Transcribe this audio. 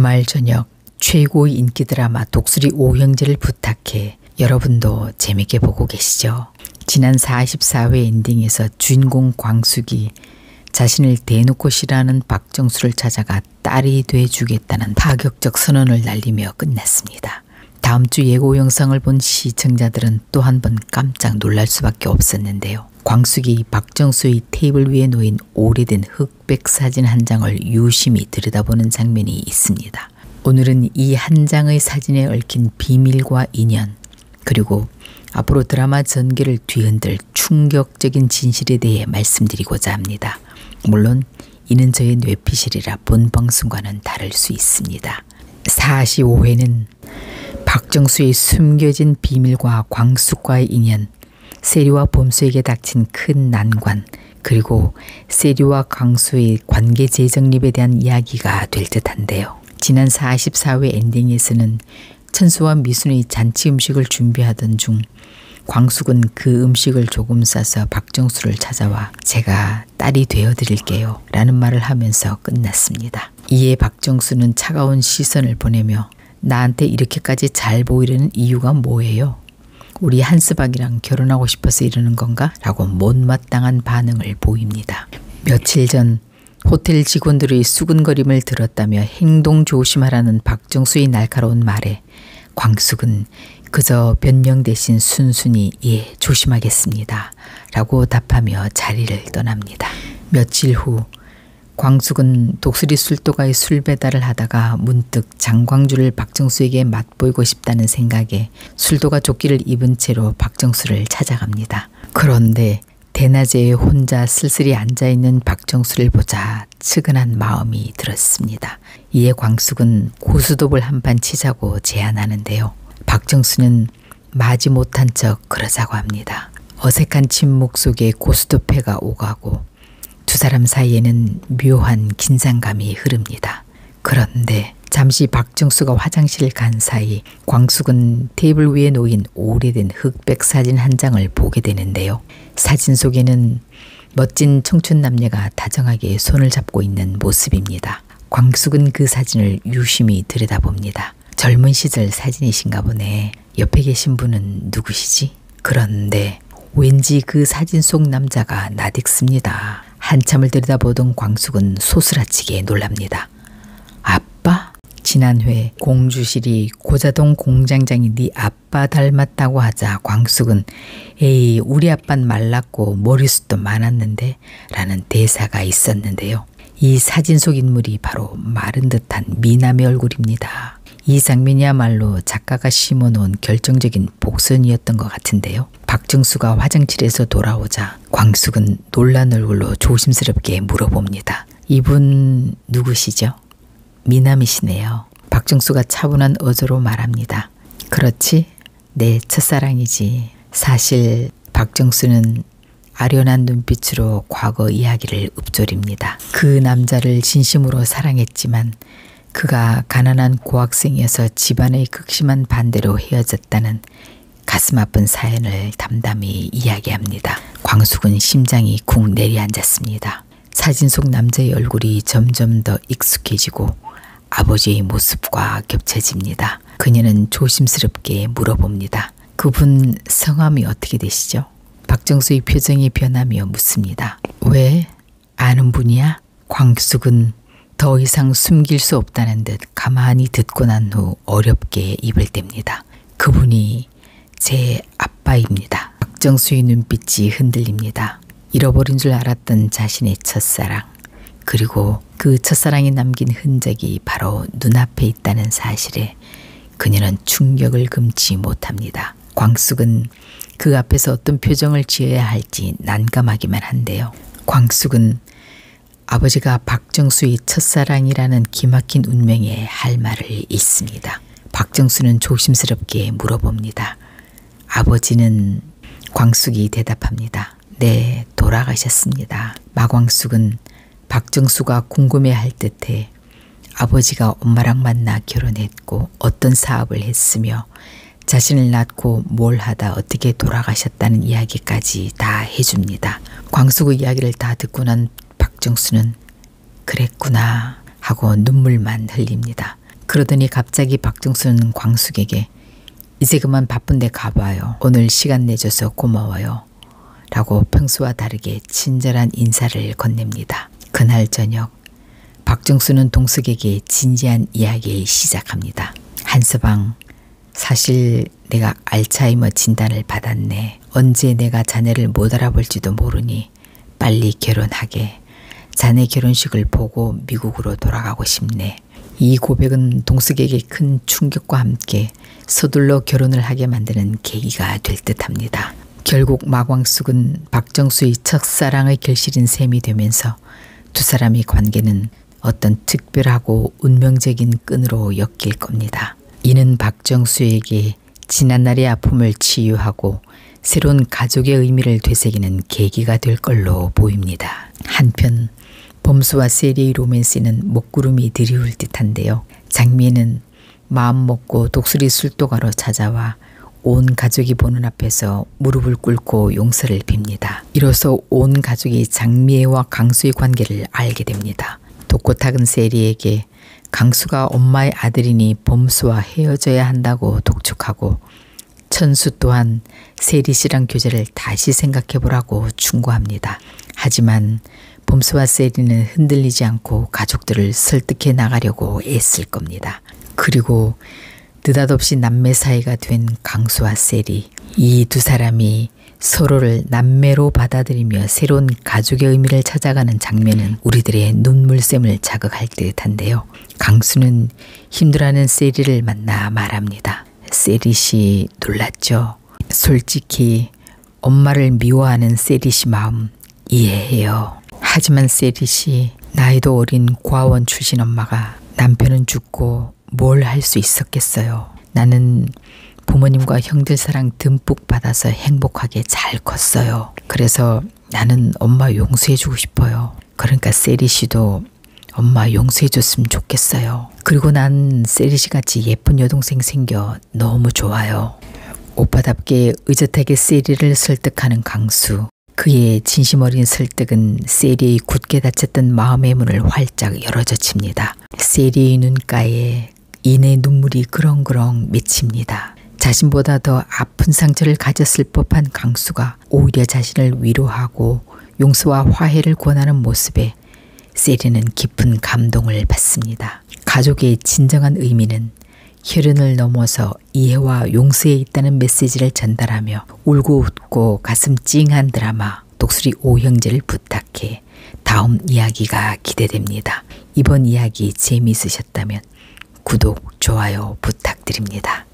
주말 저녁 최고의 인기 드라마 독수리 오형제를 부탁해 여러분도 재밌게 보고 계시죠? 지난 44회 엔딩에서 주인공 광숙이 자신을 대놓고 싫어하는 박정수를 찾아가 딸이 돼주겠다는 파격적 선언을 날리며 끝났습니다. 다음 주 예고 영상을 본 시청자들은 또 한 번 깜짝 놀랄 수밖에 없었는데요. 광숙이 박정수의 테이블 위에 놓인 오래된 흑백 사진 한 장을 유심히 들여다보는 장면이 있습니다. 오늘은 이 한 장의 사진에 얽힌 비밀과 인연, 그리고 앞으로 드라마 전개를 뒤흔들 충격적인 진실에 대해 말씀드리고자 합니다. 물론 이는 저의 뇌피셜이라 본 방송과는 다를 수 있습니다. 45회는 박정수의 숨겨진 비밀과 광숙과의 인연, 세리와 봄수에게 닥친 큰 난관, 그리고 세리와 광수의 관계 재정립에 대한 이야기가 될 듯한데요. 지난 44회 엔딩에서는 천수와 미순의 잔치 음식을 준비하던 중 광숙은 그 음식을 조금 싸서 박정수를 찾아와 제가 딸이 되어드릴게요 라는 말을 하면서 끝났습니다. 이에 박정수는 차가운 시선을 보내며 나한테 이렇게까지 잘 보이려는 이유가 뭐예요? 우리 한스박이랑 결혼하고 싶어서 이러는 건가? 라고 못마땅한 반응을 보입니다. 며칠 전 호텔 직원들의 수근거림을 들었다며 행동 조심하라는 박정수의 날카로운 말에 광숙은 그저 변명 대신 순순히 예 조심하겠습니다 라고 답하며 자리를 떠납니다. 며칠 후 광숙은 독수리 술도가의 술 배달을 하다가 문득 장광주를 박정수에게 맛보이고 싶다는 생각에 술도가 조끼를 입은 채로 박정수를 찾아갑니다. 그런데 대낮에 혼자 쓸쓸히 앉아있는 박정수를 보자 측은한 마음이 들었습니다. 이에 광숙은 고스톱을 한판 치자고 제안하는데요. 박정수는 마지못한 척 그러자고 합니다. 어색한 침묵 속에 고스톱패가 오가고 두 사람 사이에는 묘한 긴장감이 흐릅니다. 그런데 잠시 박정수가 화장실 간 사이 광숙은 테이블 위에 놓인 오래된 흑백 사진 한 장을 보게 되는데요. 사진 속에는 멋진 청춘 남녀가 다정하게 손을 잡고 있는 모습입니다. 광숙은 그 사진을 유심히 들여다봅니다. 젊은 시절 사진이신가 보네. 옆에 계신 분은 누구시지? 그런데 왠지 그 사진 속 남자가 낯익습니다. 한참을 들여다보던 광숙은 소스라치게 놀랍니다. 아빠? 지난 회 공주실이 고자동 공장장이 네 아빠 닮았다고 하자 광숙은 에이 우리 아빤 말랐고 머리숱도 많았는데 라는 대사가 있었는데요. 이 사진 속 인물이 바로 마른 듯한 미남의 얼굴입니다. 이 장면이야말로 작가가 심어놓은 결정적인 복선이었던 것 같은데요. 박정수가 화장실에서 돌아오자 광숙은 놀란 얼굴로 조심스럽게 물어봅니다. 이분 누구시죠? 미남이시네요. 박정수가 차분한 어조로 말합니다. 그렇지? 내 첫사랑이지. 사실 박정수는 아련한 눈빛으로 과거 이야기를 읊조립니다. 그 남자를 진심으로 사랑했지만 그가 가난한 고학생이어서 집안의 극심한 반대로 헤어졌다는 가슴 아픈 사연을 담담히 이야기합니다. 광숙은 심장이 쿵 내려앉았습니다. 사진 속 남자의 얼굴이 점점 더 익숙해지고 아버지의 모습과 겹쳐집니다. 그녀는 조심스럽게 물어봅니다. 그분 성함이 어떻게 되시죠? 박정수의 표정이 변하며 묻습니다. 왜? 아는 분이야? 광숙은 더 이상 숨길 수 없다는 듯 가만히 듣고 난 후 어렵게 입을 댑니다. 그분이 제 아빠입니다. 박정수의 눈빛이 흔들립니다. 잃어버린 줄 알았던 자신의 첫사랑, 그리고 그 첫사랑이 남긴 흔적이 바로 눈앞에 있다는 사실에 그녀는 충격을 금치 못합니다. 광숙은 그 앞에서 어떤 표정을 지어야 할지 난감하기만 한데요. 광숙은 아버지가 박정수의 첫사랑이라는 기막힌 운명에 할 말을 잊습니다. 박정수는 조심스럽게 물어봅니다. 아버지는? 광숙이 대답합니다. 네, 돌아가셨습니다. 마광숙은 박정수가 궁금해할 듯해 아버지가 엄마랑 만나 결혼했고 어떤 사업을 했으며 자신을 낳고 뭘 하다 어떻게 돌아가셨다는 이야기까지 다 해줍니다. 광숙의 이야기를 다 듣고 난 박정수는 그랬구나 하고 눈물만 흘립니다. 그러더니 갑자기 박정수는 광숙에게 이제 그만 바쁜데 가봐요. 오늘 시간 내줘서 고마워요. 라고 평소와 다르게 친절한 인사를 건넵니다. 그날 저녁 박정수는 동숙에게 진지한 이야기를 시작합니다. 한서방, 사실 내가 알츠하이머 진단을 받았네. 언제 내가 자네를 못 알아볼지도 모르니 빨리 결혼하게. 자네 결혼식을 보고 미국으로 돌아가고 싶네. 이 고백은 동숙에게 큰 충격과 함께 서둘러 결혼을 하게 만드는 계기가 될 듯합니다. 결국 마광숙은 박정수의 첫사랑의 결실인 셈이 되면서 두 사람의 관계는 어떤 특별하고 운명적인 끈으로 엮일 겁니다. 이는 박정수에게 지난날의 아픔을 치유하고 새로운 가족의 의미를 되새기는 계기가 될 걸로 보입니다. 한편 범수와 세리의 로맨스는 먹구름이 드리울 듯한데요. 장미는 마음 먹고 독수리 술도가로 찾아와 온 가족이 보는 앞에서 무릎을 꿇고 용서를 빕니다. 이로써 온 가족이 장미애와 강수의 관계를 알게 됩니다. 독고탁은 세리에게 강수가 엄마의 아들이니 범수와 헤어져야 한다고 독촉하고 천수 또한 세리 씨랑 교제를 다시 생각해보라고 충고합니다. 하지만 범수와 세리는 흔들리지 않고 가족들을 설득해 나가려고 애쓸 겁니다. 그리고 느닷없이 남매 사이가 된 강수와 세리, 이 두 사람이 서로를 남매로 받아들이며 새로운 가족의 의미를 찾아가는 장면은 우리들의 눈물샘을 자극할 듯한데요. 강수는 힘들어하는 세리를 만나 말합니다. 세리 씨 놀랐죠? 솔직히 엄마를 미워하는 세리 씨 마음 이해해요. 하지만 세리 씨, 나이도 어린 고아원 출신 엄마가 남편은 죽고 뭘 할 수 있었겠어요. 나는 부모님과 형들 사랑 듬뿍 받아서 행복하게 잘 컸어요. 그래서 나는 엄마 용서해주고 싶어요. 그러니까 세리 씨도 엄마 용서해줬으면 좋겠어요. 그리고 난 세리 씨 같이 예쁜 여동생 생겨 너무 좋아요. 오빠답게 의젓하게 세리를 설득하는 강수. 그의 진심 어린 설득은 세리의 굳게 닫혔던 마음의 문을 활짝 열어젖힙니다. 세리의 눈가에 인의 눈물이 그렁그렁 맺힙니다. 자신보다 더 아픈 상처를 가졌을 법한 강수가 오히려 자신을 위로하고 용서와 화해를 권하는 모습에 세리는 깊은 감동을 받습니다. 가족의 진정한 의미는 혈연을 넘어서 이해와 용서에 있다는 메시지를 전달하며 울고 웃고 가슴 찡한 드라마 독수리 오형제를 부탁해 다음 이야기가 기대됩니다. 이번 이야기 재미있으셨다면 구독, 좋아요 부탁드립니다.